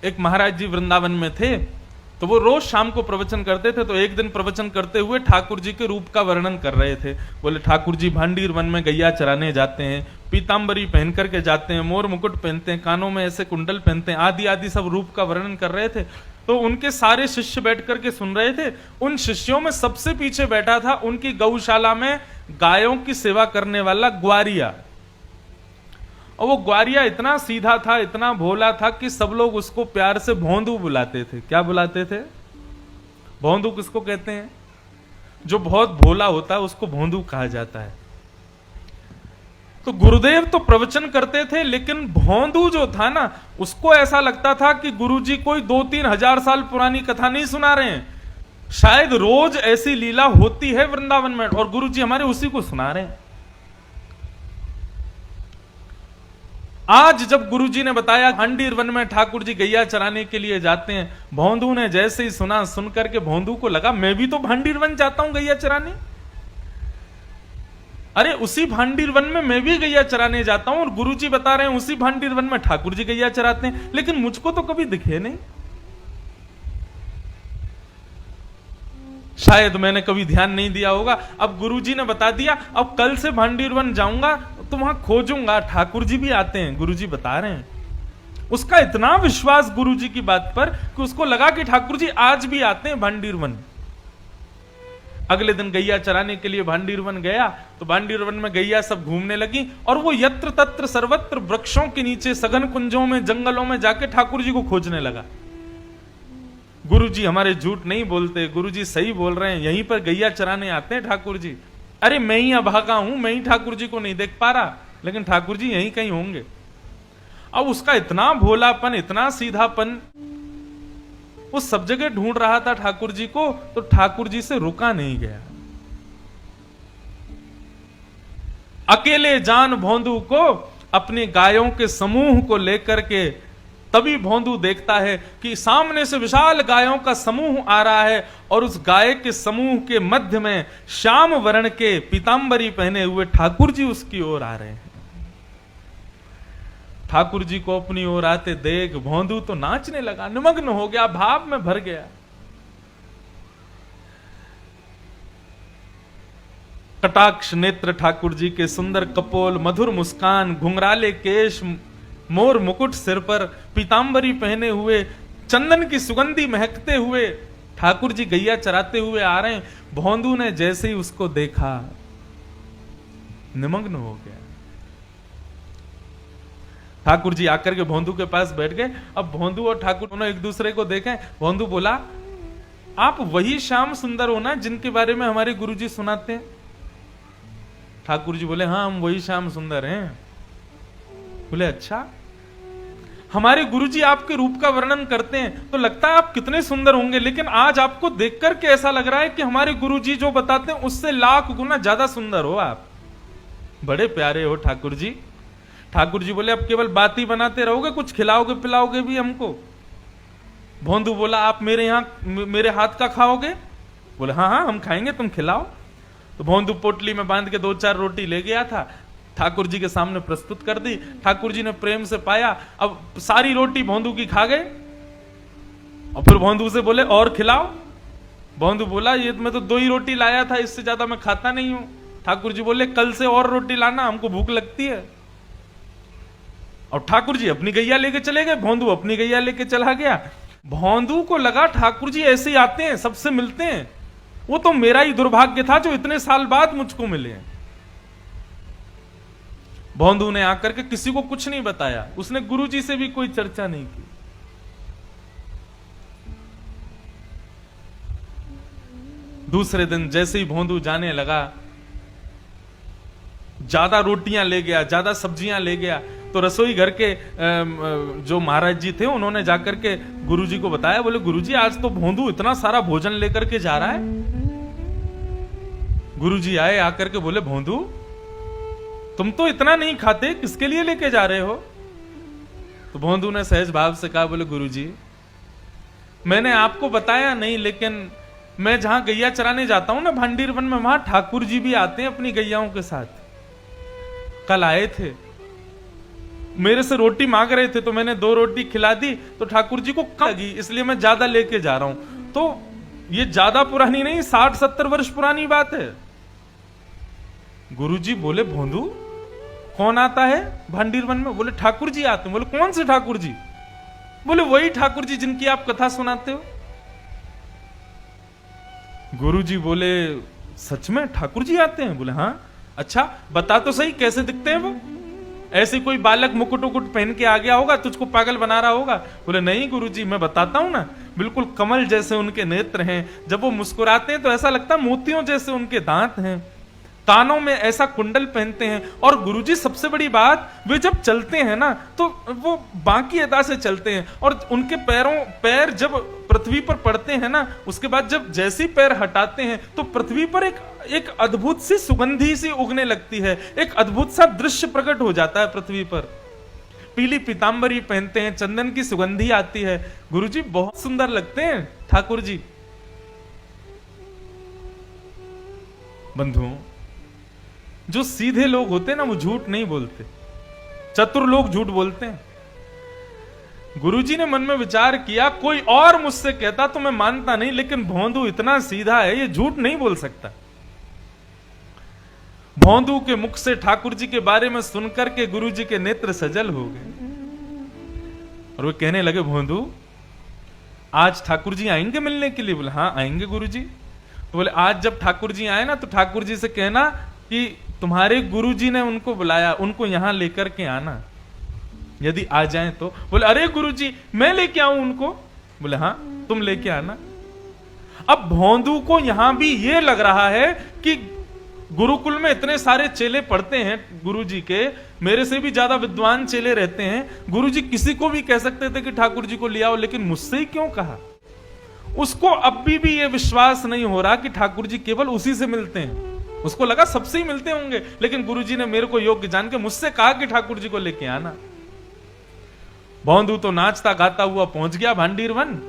एक महाराज जी वृंदावन में थे, तो वो रोज शाम को प्रवचन करते थे। तो एक दिन प्रवचन करते हुए ठाकुर जी के रूप का वर्णन कर रहे थे। बोले ठाकुर जी भांडीर वन में गैया चराने जाते हैं, पीताम्बरी पहन करके जाते हैं, मोर मुकुट पहनते हैं, कानों में ऐसे कुंडल पहनते हैं, आदि आदि सब रूप का वर्णन कर रहे थे। तो उनके सारे शिष्य बैठ करके सुन रहे थे। उन शिष्यों में सबसे पीछे बैठा था उनकी गौशाला में गायों की सेवा करने वाला ग्वारिया। और वो ग्वारिया इतना सीधा था, इतना भोला था कि सब लोग उसको प्यार से भोंदू बुलाते थे। क्या बुलाते थे? भोंदू किसको कहते हैं? जो बहुत भोला होता है उसको भोंदू कहा जाता है। तो गुरुदेव तो प्रवचन करते थे, लेकिन भोंदू जो था ना, उसको ऐसा लगता था कि गुरुजी कोई 2-3 हजार साल पुरानी कथा नहीं सुना रहे हैं, शायद रोज ऐसी लीला होती है वृंदावन में और गुरुजी हमारे उसी को सुना रहे हैं। आज जब गुरुजी ने बताया भांडीर वन में ठाकुर जी गैया चराने के लिए जाते हैं, भोंदू ने जैसे ही सुना, सुन करके भोंदू को लगा मैं भी तो भांडीर वन जाता हूं गैया चराने। अरे उसी भांडीर वन में मैं भी गैया चराने जाता हूं और गुरुजी बता रहे हैं उसी भांडीर वन में ठाकुर जी गैया चराते हैं, लेकिन मुझको तो कभी दिखे नहीं। शायद मैंने कभी ध्यान नहीं दिया होगा। अब गुरुजी ने बता दिया, अब कल से भांडीर वन जाऊंगा तो वहां खोजूंगा, ठाकुर जी भी आते हैं, गुरुजी बता रहे हैं। उसका इतना विश्वास गुरुजी की बात पर कि उसको लगा कि ठाकुर जी आज भी आते हैं भांडीर वन। अगले दिन गैया चराने के लिए भांडीर वन गया, तो भांडीर वन में गैया सब घूमने लगी और वो यत्र तत्र सर्वत्र वृक्षों के नीचे, सघन कुंजों में, जंगलों में जाके ठाकुर जी को खोजने लगा। गुरुजी हमारे झूठ नहीं बोलते, गुरुजी सही बोल रहे हैं, यहीं पर गैया चराने आते हैं ठाकुर जी। अरे मैं ही अभागा हूं, मैं ही ठाकुर जी को नहीं देख पा रहा, लेकिन ठाकुर जी यहीं कहीं होंगे। अब उसका इतना भोलापन, इतना सीधापन, वो सब जगह ढूंढ रहा था ठाकुर जी को, तो ठाकुर जी से रुका नहीं गया। अकेले जान भोंदू को अपनी गायों के समूह को लेकर के, तभी भोंदू देखता है कि सामने से विशाल गायों का समूह आ रहा है और उस गाय के समूह के मध्य में श्याम वर्ण के पीतांबरी पहने हुए ठाकुर जी उसकी ओर आ रहे हैं। ठाकुर जी को अपनी ओर आते देख भोंदू तो नाचने लगा, निमग्न हो गया, भाव में भर गया। कटाक्ष नेत्र ठाकुर जी के, सुंदर कपोल, मधुर मुस्कान, घुंघराले केश, मोर मुकुट सिर पर, पीतांबरी पहने हुए, चंदन की सुगंधी महकते हुए ठाकुर जी गैया चराते हुए आ रहे हैं। भोंदू ने जैसे ही उसको देखा निमग्न हो गया। ठाकुर जी आकर के भोंदू के पास बैठ गए। अब भोंदू और ठाकुर दोनों एक दूसरे को देखें। भोंदू बोला, आप वही श्याम सुंदर हो ना जिनके बारे में हमारे गुरुजी सुनाते हैं? ठाकुर जी बोले, हाँ हम वही श्याम सुंदर हैं। बोले, अच्छा, हमारे गुरुजी आपके रूप का वर्णन करते हैं तो लगता है आप कितने सुंदर होंगे, लेकिन आज आपको देखकर के ऐसा लग रहा है कि हमारे गुरुजी जो बताते हैं उससे लाख गुना ज्यादा सुंदर हो आप। बड़े प्यारे हो ठाकुर जी। ठाकुर जी बोले, अब केवल बात ही बनाते रहोगे, कुछ खिलाओगे पिलाओगे भी हमको? भोंदू बोला, आप मेरे हाथ का खाओगे? बोले, हाँ हाँ हम खाएंगे, तुम खिलाओ। तो भोंदू पोटली में बांध के 2-4 रोटी ले गया था, ठाकुर जी के सामने प्रस्तुत कर दी। ठाकुर जी ने प्रेम से पाया। अब सारी रोटी भोंदू की खा गए और फिर भोंदू से बोले, और खिलाओ। भोंदू बोला, ये मैं तो 2 ही रोटी लाया था, इससे ज्यादा मैं खाता नहीं हूं। ठाकुर जी बोले, कल से और रोटी लाना, हमको भूख लगती है। और ठाकुर जी अपनी गैया लेके चले गए, भोंदू अपनी गैया लेके चला गया। भोंदू को लगा ठाकुर जी ऐसे ही आते हैं, सबसे मिलते हैं, वो तो मेरा ही दुर्भाग्य था जो इतने साल बाद मुझको मिले हैं। भोंदू ने आकर के किसी को कुछ नहीं बताया, उसने गुरुजी से भी कोई चर्चा नहीं की। दूसरे दिन जैसे ही भोंदू जाने लगा, ज्यादा रोटियां ले गया, ज्यादा सब्जियां ले गया। तो रसोई घर के जो महाराज जी थे उन्होंने जाकर के गुरुजी को बताया। बोले, गुरुजी आज तो भोंदू इतना सारा भोजन लेकर के जा रहा है। गुरुजी आए, आकर के बोले, भोंदू तुम तो इतना नहीं खाते, किसके लिए लेके जा रहे हो? तो भोंदू ने सहज भाव से कहा, बोले, गुरुजी मैंने आपको बताया नहीं, लेकिन मैं जहां गैया चराने जाता हूं ना भांडीर वन में, वहां ठाकुर जी भी आते हैं अपनी गैयाओं के साथ। कल आए थे मेरे से रोटी मांग रहे थे तो मैंने 2 रोटी खिला दी, तो ठाकुर जी को कम लगी, इसलिए मैं ज्यादा लेके जा रहा हूं। तो ये ज्यादा पुरानी नहीं, 60-70 वर्ष पुरानी बात है। गुरुजी बोले, भोंदू कौन आता है भांडीर वन में? बोले ठाकुर जी आते हैं। बोले कौन से ठाकुर जी? बोले वही ठाकुर जी जिनकी आप कथा सुनाते हो। गुरुजी बोले सच में ठाकुर जी आते हैं? बोले हाँ। अच्छा बता तो सही कैसे दिखते हैं वो? ऐसे कोई बालक मुकुट उकुट पहन के आ गया होगा, तुझको पागल बना रहा होगा? बोले नहीं गुरुजी, मैं बताता हूं ना, बिल्कुल कमल जैसे उनके नेत्र हैं, जब वो मुस्कुराते हैं तो ऐसा लगता है मोतियों जैसे उनके दांत हैं, कानों में ऐसा कुंडल पहनते हैं, और गुरुजी सबसे बड़ी बात, वे जब चलते हैं ना तो वो बाकी अदा से चलते हैं, और उनके पैर जब पृथ्वी पर पड़ते हैं ना, उसके बाद जब जैसी पैर हटाते हैं तो पृथ्वी पर एक अद्भुत सी सुगंधी सी उगने लगती है, एक अद्भुत सा दृश्य प्रकट हो जाता है पृथ्वी पर। पीली पीतांबरी पहनते हैं, चंदन की सुगंधी आती है, गुरुजी बहुत सुंदर लगते हैं ठाकुर जी। बंधुओं, जो सीधे लोग होते हैं ना वो झूठ नहीं बोलते, चतुर लोग झूठ बोलते हैं। गुरुजी ने मन में विचार किया, कोई और मुझसे कहता तो मैं मानता नहीं, लेकिन भोंदू इतना सीधा है, ये झूठ नहीं बोल सकता। भोंदू के मुख से ठाकुर जी के बारे में सुनकर के गुरुजी के नेत्र सजल हो गए, और वे कहने लगे, भोंदू आज ठाकुर जी आएंगे मिलने के लिए? बोले हाँ आएंगे गुरुजी। तो बोले आज जब ठाकुर जी आए ना तो ठाकुर जी से कहना कि तुम्हारे गुरुजी ने उनको बुलाया, उनको यहां लेकर के आना, यदि आ जाएं तो। बोले अरे गुरुजी मैं लेके आऊं उनको? बोले हाँ तुम लेके आना। अब भोंदू को यहां भी ये लग रहा है कि गुरुकुल में इतने सारे चेले पढ़ते हैं गुरुजी के, मेरे से भी ज्यादा विद्वान चेले रहते हैं, गुरुजी किसी को भी कह सकते थे कि ठाकुर जी को ले आओ, लेकिन मुझसे ही क्यों कहा? उसको अब भी ये विश्वास नहीं हो रहा कि ठाकुर जी केवल उसी से मिलते हैं। उसको लगा सबसे ही मिलते होंगे, लेकिन गुरुजी ने मेरे को योग्य जान के मुझसे कहा कि ठाकुर जी को लेके आना। भोंदू तो नाचता गाता हुआ पहुंच गया भांडीर वन।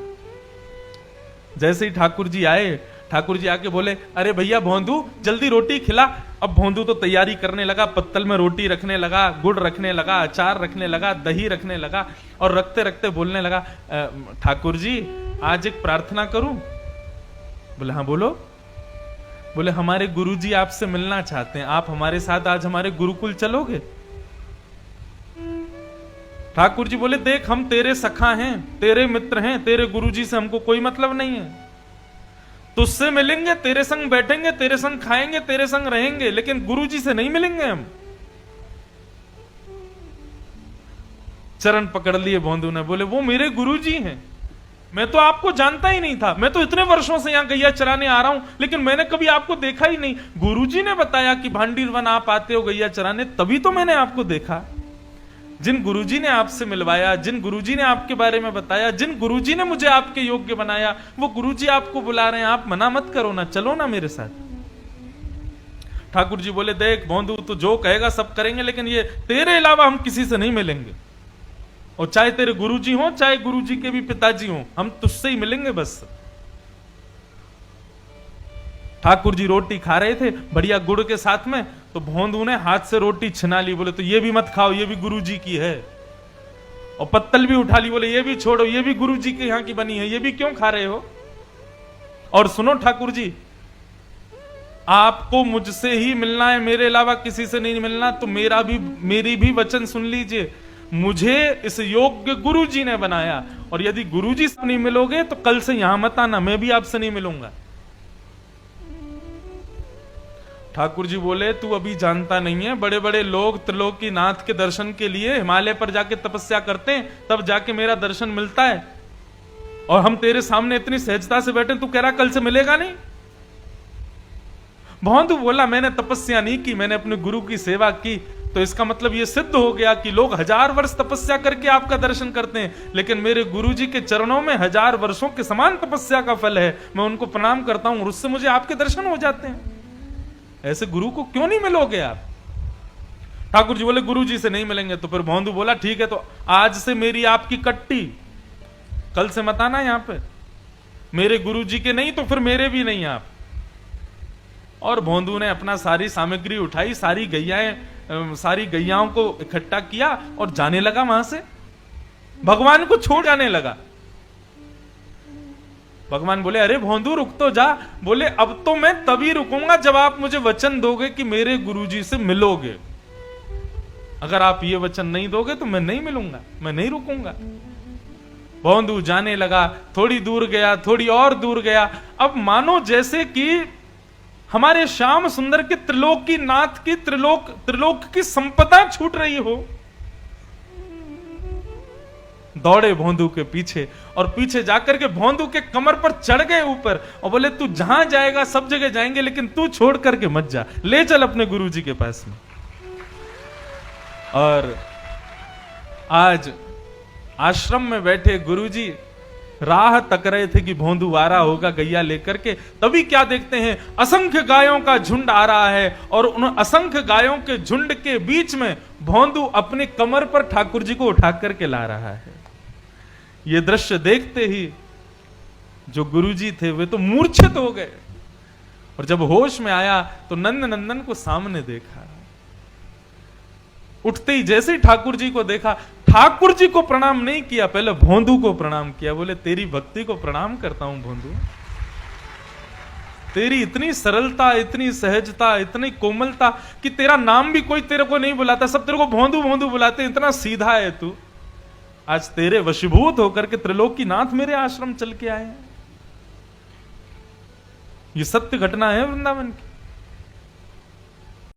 जैसे ही ठाकुर जी आए, ठाकुर जी आके बोले, अरे भैया भोंदू जल्दी रोटी खिला। अब भोंदू तो तैयारी करने लगा, पत्तल में रोटी रखने लगा, गुड़ रखने लगा, अचार रखने लगा, दही रखने लगा, और रखते रखते बोलने लगा, ठाकुर जी आज एक प्रार्थना करूं? बोले हाँ बोलो। बोले हमारे गुरुजी आपसे मिलना चाहते हैं, आप हमारे साथ आज हमारे गुरुकुल चलोगे? ठाकुर जी बोले, देख हम तेरे सखा हैं, तेरे मित्र हैं, तेरे गुरुजी से हमको कोई मतलब नहीं है, तुझसे मिलेंगे, तेरे संग बैठेंगे, तेरे संग खाएंगे, तेरे संग रहेंगे, लेकिन गुरुजी से नहीं मिलेंगे हम। चरण पकड़ लिए भोंदू ने, बोले वो मेरे गुरुजी हैं, मैं तो आपको जानता ही नहीं था, मैं तो इतने वर्षों से यहां गैया चराने आ रहा हूं, लेकिन मैंने कभी आपको देखा ही नहीं। गुरुजी ने बताया कि भांडीर वन आप आते हो गैया चराने, तभी तो मैंने आपको देखा। जिन गुरुजी ने आपसे मिलवाया, जिन गुरुजी ने आपके बारे में बताया, जिन गुरुजी ने मुझे आपके योग्य बनाया, वो गुरुजी आपको बुला रहे हैं, आप मना मत करो ना, चलो ना मेरे साथ। ठाकुर जी बोले, देख भोंदू तू जो कहेगा सब करेंगे, लेकिन ये तेरे अलावा हम किसी से नहीं मिलेंगे, और चाहे तेरे गुरुजी हो चाहे गुरुजी के भी पिताजी हो, हम तुझसे ही मिलेंगे बस। ठाकुर जी रोटी खा रहे थे बढ़िया गुड़ के साथ में, तो भोंदू ने हाथ से रोटी छिना ली, बोले तो ये भी मत खाओ, ये भी गुरुजी की है। और पत्तल भी उठा ली, बोले ये भी छोड़ो, ये भी गुरुजी के यहाँ की बनी है, ये भी क्यों खा रहे हो? और सुनो ठाकुर जी, आपको मुझसे ही मिलना है, मेरे अलावा किसी से नहीं मिलना, तो मेरी भी वचन सुन लीजिए, मुझे इस योग्य गुरुजी ने बनाया, और यदि गुरुजी से नहीं मिलोगे तो कल से यहां मत आना, मैं भी आपसे नहीं मिलूंगा। ठाकुर जी बोले, तू अभी जानता नहीं है, बड़े बड़े लोग त्रिलोकीनाथ के दर्शन के लिए हिमालय पर जाके तपस्या करते हैं, तब जाके मेरा दर्शन मिलता है, और हम तेरे सामने इतनी सहजता से बैठे, तू कह रहा कल से मिलेगा नहीं? भोंदू बोला, मैंने तपस्या नहीं की, मैंने अपने गुरु की सेवा की, तो इसका मतलब यह सिद्ध हो गया कि लोग 1000 वर्ष तपस्या करके आपका दर्शन करते हैं, लेकिन मेरे गुरुजी के चरणों में 1000 वर्षों के समान तपस्या का फल है, मैं उनको प्रणाम करता हूं और उससे मुझे आपके दर्शन हो जाते हैं। ऐसे गुरु को क्यों नहीं मिलोगे आप? ठाकुर जी बोले, गुरुजी से नहीं मिलेंगे। तो फिर भोंदू बोला, ठीक है, तो आज से मेरी आपकी कट्टी, कल से मत आना यहां पे, मेरे गुरुजी के नहीं तो फिर मेरे भी नहीं आप। और भोंदू ने अपना सारी सामग्री उठाई, सारी गैयाओं को इकट्ठा किया और जाने लगा वहां से, भगवान को छोड़ जाने लगा। भगवान बोले अरे भोंदू रुक तो जा। बोले अब तो मैं तभी रुकूंगा जब आप मुझे वचन दोगे कि मेरे गुरुजी से मिलोगे। अगर आप ये वचन नहीं दोगे तो मैं नहीं मिलूंगा, मैं नहीं रुकूंगा। भोंदू जाने लगा, थोड़ी दूर गया, थोड़ी और दूर गया। अब मानो जैसे कि हमारे श्याम सुंदर के त्रिलोक की नाथ की त्रिलोक की संपदा छूट रही हो। दौड़े भोंदू के पीछे और पीछे जाकर के भोंदू के कमर पर चढ़ गए ऊपर और बोले तू जहां जाएगा सब जगह जाएंगे, लेकिन तू छोड़ करके मत जा, ले चल अपने गुरुजी के पास में। और आज आश्रम में बैठे गुरुजी राह तक रहे थे कि भोंदू आ रहा होगा गैया लेकर के। तभी क्या देखते हैं, असंख्य गायों का झुंड आ रहा है और उन असंख्य गायों के झुंड के बीच में भोंदू अपने कमर पर ठाकुर जी को उठा करके ला रहा है। ये दृश्य देखते ही जो गुरुजी थे वे तो मूर्छित हो गए और जब होश में आया तो नंद नंदन को सामने देखा। उठते ही जैसे ही ठाकुर जी को देखा, ठाकुर जी को प्रणाम नहीं किया, पहले भोंदू को प्रणाम किया। बोले तेरी भक्ति को प्रणाम करता हूं भोंदू, तेरी इतनी सरलता, इतनी सहजता, इतनी कोमलता कि तेरा नाम भी कोई तेरे को नहीं बुलाता, सब तेरे को भोंदू भोंदू बुलाते, इतना सीधा है तू। आज तेरे वशीभूत होकर के त्रिलोक की नाथ मेरे आश्रम चल के आए हैं। ये सत्य घटना है वृंदावन की।